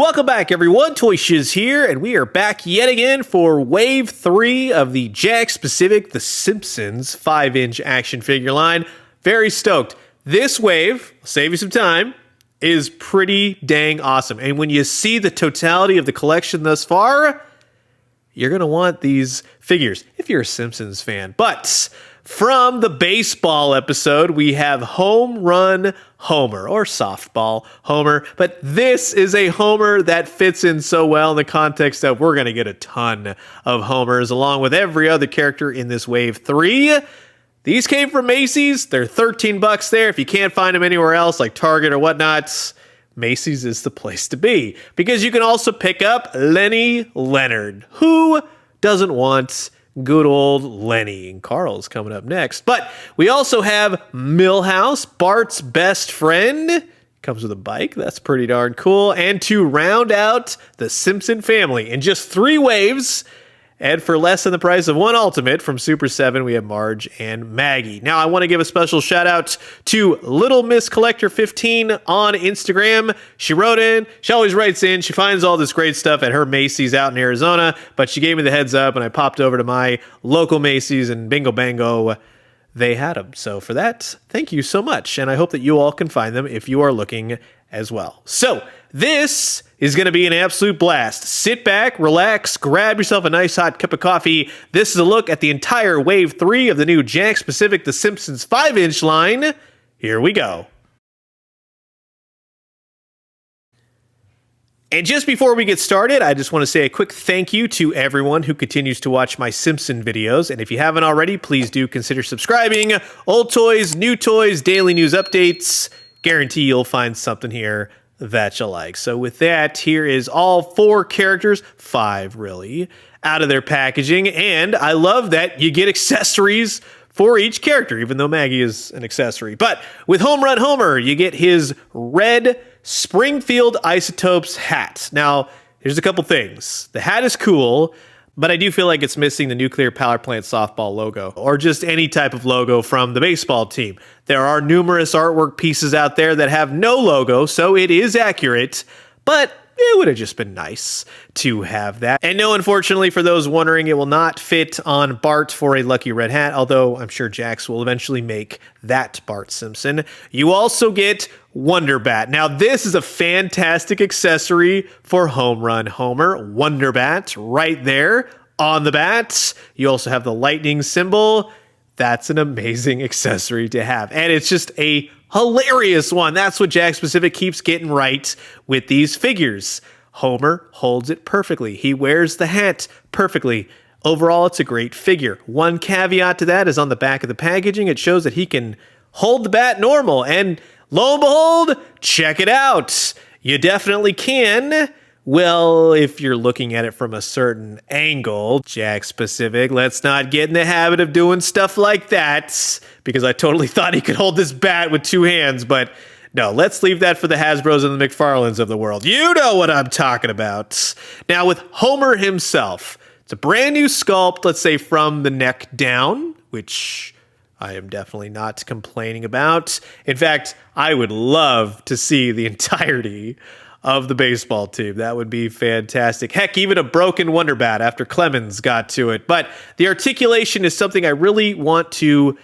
Welcome back, everyone. Toy Shiz here, and we are back yet again for Wave 3 of the Jakks Pacific The Simpsons 5-inch action figure line. Very stoked. This wave, I'll save you some time, is pretty dang awesome. And when you see the totality of the collection thus far, you're going to want these figures if you're a Simpsons fan. But from the baseball episode, we have Home Run Homer, or Softball Homer. But this is a Homer that fits in so well in the context of we're going to get a ton of Homers, along with every other character in this Wave 3. These came from Macy's. They're $13 there. If you can't find them anywhere else, like Target or whatnot, Macy's is the place to be. Because you can also pick up Lenny Leonard. Who doesn't want good old Lenny? And Carl's coming up next. But we also have Milhouse, Bart's best friend. Comes with a bike. That's pretty darn cool. And to round out the Simpson family in just 3 waves, and for less than the price of one Ultimate from Super 7, we have Marge and Maggie. Now, I want to give a special shout out to Little Miss Collector 15 on Instagram. She wrote in. She always writes in. She finds all this great stuff at her Macy's out in Arizona, but she gave me the heads up, and I popped over to my local Macy's, and bingo bango, they had them. So for that, thank you so much, and I hope that you all can find them if you are looking as well. So this is going to be an absolute blast. Sit back, relax, grab yourself a nice hot cup of coffee. This is a look at the entire Wave 3 of the new Jakks Pacific The Simpsons 5-inch line. Here we go. And just before we get started, I just want to say a quick thank you to everyone who continues to watch my Simpson videos. And if you haven't already, please do consider subscribing. Old toys, new toys, daily news updates. Guarantee you'll find something here that you like. So with that, here is all 4 characters, 5 really, out of their packaging. And I love that you get accessories for each character, even though Maggie is an accessory. But with Home Run Homer, you get his red Springfield Isotopes hat. Now, here's a couple things. The hat is cool, but I do feel like it's missing the Nuclear Power Plant softball logo, or just any type of logo from the baseball team. There are numerous artwork pieces out there that have no logo, so it is accurate, but it would have just been nice to have that. And no, unfortunately, for those wondering, it will not fit on Bart for a Lucky Red hat, although I'm sure Jakks will eventually make that Bart Simpson. You also get Wonder Bat. Now, this is a fantastic accessory for Home Run Homer. Wonder Bat right there on the bat. You also have the lightning symbol. That's an amazing accessory to have. And it's just a hilarious one. That's what Jakks Pacific keeps getting right with these figures. Homer holds it perfectly. He wears the hat perfectly. Overall, it's a great figure. One caveat to that is on the back of the packaging. It shows that he can hold the bat normal. And lo and behold, check it out. You definitely can. Well, if you're looking at it from a certain angle, Jakks Pacific, let's not get in the habit of doing stuff like that, because I totally thought he could hold this bat with 2 hands, but no, let's leave that for the Hasbros and the McFarlanes of the world. You know what I'm talking about. Now, with Homer himself, it's a brand new sculpt, let's say from the neck down, which I am definitely not complaining about. In fact, I would love to see the entirety of the baseball team. That would be fantastic. Heck, even a broken Wonder Bat after Clemens got to it. But the articulation is something I really want to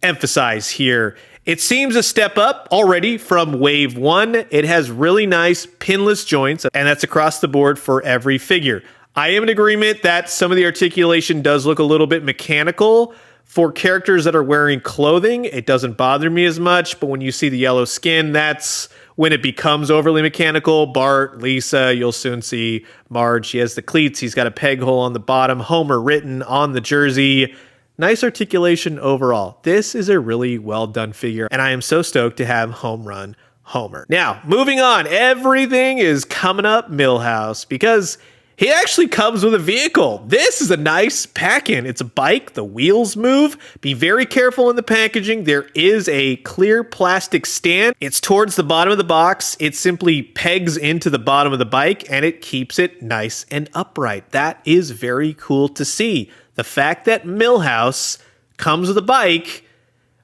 emphasize here. It seems a step up already from Wave 1. It has really nice pinless joints, and that's across the board for every figure. I am in agreement that some of the articulation does look a little bit mechanical. For characters that are wearing clothing, it doesn't bother me as much, but when you see the yellow skin, that's when it becomes overly mechanical. Bart, Lisa, you'll soon see Marge. He has the cleats. He's got a peg hole on the bottom. Homer written on the jersey. Nice articulation overall. This is a really well done figure, and I am so stoked to have Home Run Homer. Now, moving on. Everything is coming up Milhouse, because he actually comes with a vehicle. This is a nice pack-in. It's a bike. The wheels move. Be very careful in the packaging. There is a clear plastic stand. It's towards the bottom of the box. It simply pegs into the bottom of the bike, and it keeps it nice and upright. That is very cool to see. The fact that Milhouse comes with a bike,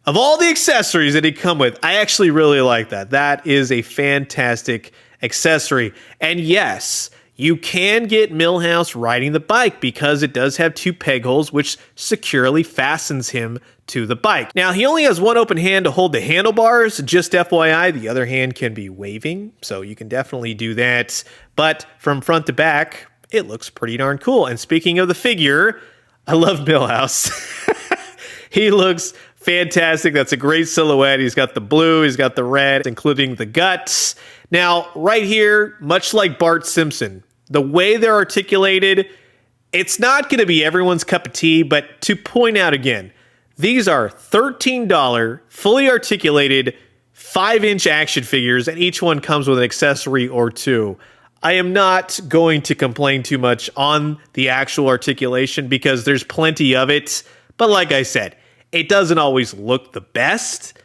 of all the accessories that he come with, I actually really like that. That is a fantastic accessory. And yes, you can get Milhouse riding the bike because it does have 2 peg holes, which securely fastens him to the bike. Now, he only has one open hand to hold the handlebars. Just FYI, the other hand can be waving, so you can definitely do that. But from front to back, it looks pretty darn cool. And speaking of the figure, I love Milhouse. He looks fantastic. That's a great silhouette. He's got the blue, he's got the red, including the guts. Now, right here, much like Bart Simpson, the way they're articulated, it's not going to be everyone's cup of tea, but to point out again, these are $13, fully articulated, 5-inch action figures, and each one comes with an accessory or 2. I am not going to complain too much on the actual articulation because there's plenty of it, but like I said, it doesn't always look the best,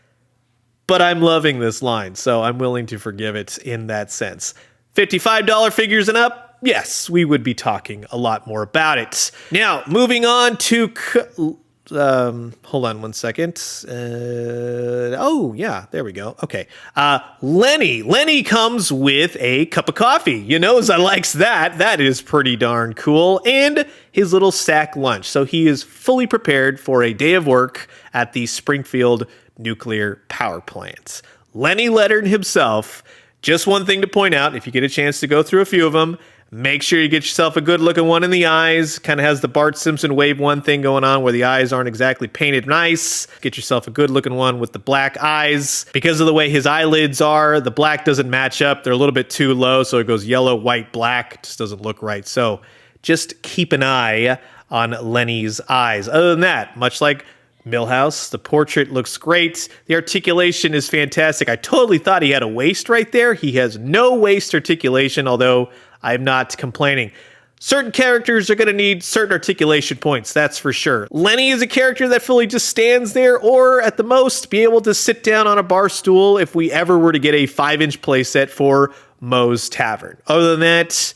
but I'm loving this line, so I'm willing to forgive it in that sense. $55 figures and up? Yes, we would be talking a lot more about it. Now, moving on to... hold on one second. Oh, yeah, there we go. Okay. Lenny. Lenny comes with a cup of coffee. You knows I likes that. That is pretty darn cool. And his little sack lunch. So he is fully prepared for a day of work at the Springfield nuclear power plant. Lenny Leonard himself. Just one thing to point out, if you get a chance to go through a few of them, make sure you get yourself a good looking one in the eyes. Kind of has the Bart Simpson wave one thing going on where the eyes aren't exactly painted nice. Get yourself a good looking one with the black eyes. Because of the way his eyelids are, the black doesn't match up. They're a little bit too low, so it goes yellow, white, black. It just doesn't look right. So just keep an eye on Lenny's eyes. Other than that, much like Milhouse, the portrait looks great. The articulation is fantastic. I totally thought he had a waist right there. He has no waist articulation, although I'm not complaining. Certain characters are going to need certain articulation points, that's for sure. Lenny is a character that fully just stands there, or at the most, be able to sit down on a bar stool if we ever were to get a 5-inch playset for Moe's Tavern. Other than that,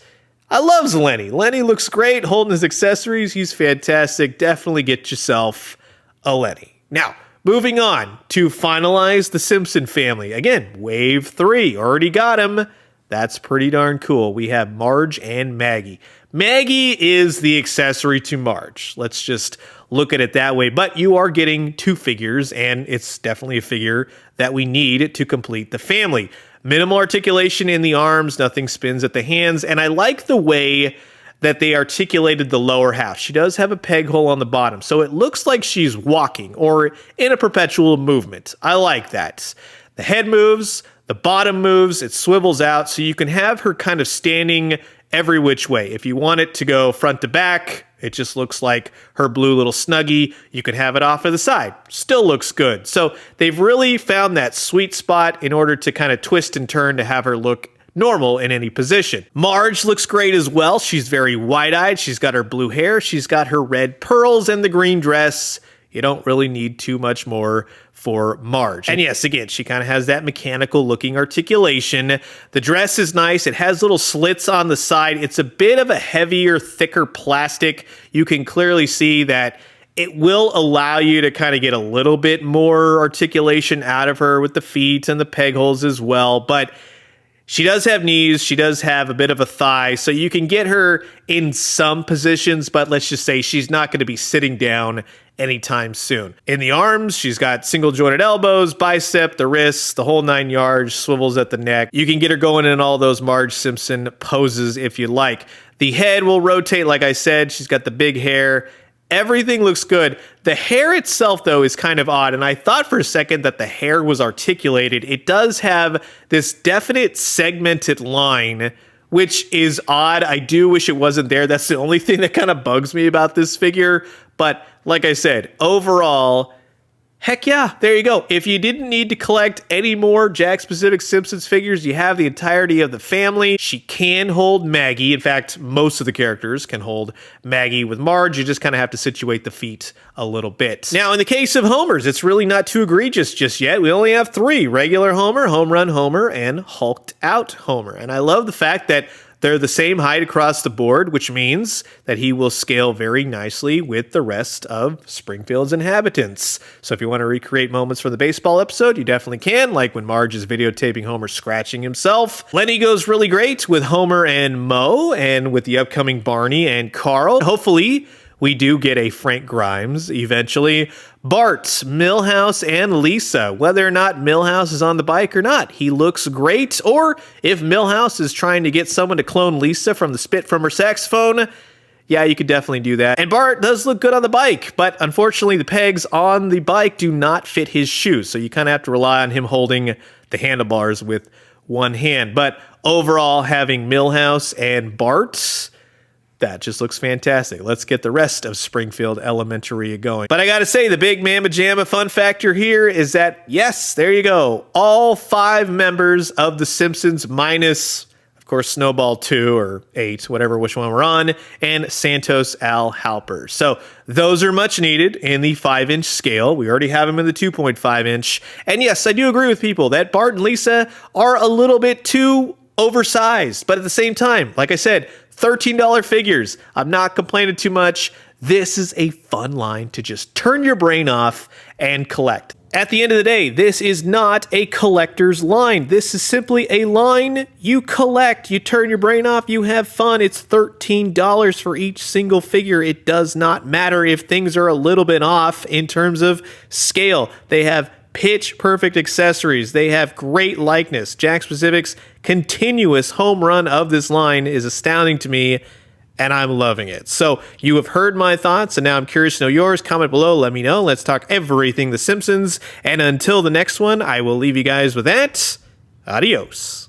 I loves Lenny. Lenny looks great, holding his accessories. He's fantastic. Definitely get yourself a Lenny. Now, moving on to finalize the Simpson family. Again, wave 3. Already got him. That's pretty darn cool. We have Marge and Maggie. Maggie is the accessory to Marge. Let's just look at it that way. But you are getting 2 figures, and it's definitely a figure that we need to complete the family. Minimal articulation in the arms, nothing spins at the hands, and I like the way that they articulated the lower half. She does have a peg hole on the bottom, so it looks like she's walking or in a perpetual movement. I like that. The head moves, the bottom moves, it swivels out, so you can have her kind of standing every which way. If you want it to go front to back, it just looks like her blue little snuggie. You can have it off to the side. Still looks good. So they've really found that sweet spot in order to kind of twist and turn to have her look normal in any position. Marge looks great as well. She's very wide-eyed. She's got her blue hair. She's got her red pearls and the green dress. You don't really need too much more for Marge. And yes, again, she kind of has that mechanical looking articulation. The dress is nice. It has little slits on the side. It's a bit of a heavier, thicker plastic. You can clearly see that it will allow you to kind of get a little bit more articulation out of her with the feet and the peg holes as well. But she does have knees, she does have a bit of a thigh, so you can get her in some positions, but let's just say she's not going to be sitting down anytime soon. In the arms, she's got single jointed elbows, bicep, the wrists, the whole 9 yards, swivels at the neck. You can get her going in all those Marge Simpson poses if you like. The head will rotate, like I said, she's got the big hair. Everything looks good. The hair itself, though, is kind of odd, and I thought for a second that the hair was articulated. It does have this definite segmented line, which is odd. I do wish it wasn't there. That's the only thing that kind of bugs me about this figure. But like I said, overall, heck yeah, there you go. If you didn't need to collect any more Jakks Pacific Simpsons figures, you have the entirety of the family. She can hold Maggie. In fact, most of the characters can hold Maggie with Marge. You just kind of have to situate the feet a little bit. Now, in the case of Homers, it's really not too egregious just yet. We only have 3: regular Homer, home run Homer, and hulked out Homer. And I love the fact that they're the same height across the board, which means that he will scale very nicely with the rest of Springfield's inhabitants. So if you want to recreate moments from the baseball episode, you definitely can, like when Marge is videotaping Homer scratching himself. Lenny goes really great with Homer and Moe, and with the upcoming Barney and Carl. Hopefully, we do get a Frank Grimes eventually. Bart, Milhouse, and Lisa. Whether or not Milhouse is on the bike or not, he looks great. Or if Milhouse is trying to get someone to clone Lisa from the spit from her saxophone, yeah, you could definitely do that. And Bart does look good on the bike, but unfortunately the pegs on the bike do not fit his shoes. So you kind of have to rely on him holding the handlebars with one hand. But overall, having Milhouse and Bart, that just looks fantastic. Let's get the rest of Springfield Elementary going. But I gotta say, the big mamma jamma fun factor here is that, yes, there you go. All 5 members of The Simpsons minus, of course, Snowball 2 or 8, whatever, which one we're on, and Santos Al Halper. So those are much needed in the 5-inch scale. We already have them in the 2.5-inch. And yes, I do agree with people that Bart and Lisa are a little bit too oversized. But at the same time, like I said, $13 figures. I'm not complaining too much. This is a fun line to just turn your brain off and collect. At the end of the day, this is not a collector's line. This is simply a line you collect. You turn your brain off, you have fun. It's $13 for each single figure. It does not matter if things are a little bit off in terms of scale. They have pitch perfect accessories. They have great likeness. Jakks Pacific's continuous home run of this line is astounding to me, and I'm loving it. So you have heard my thoughts, and now I'm curious to know yours. Comment below, let me know. Let's talk everything The Simpsons. And until the next one, I will leave you guys with that. Adios.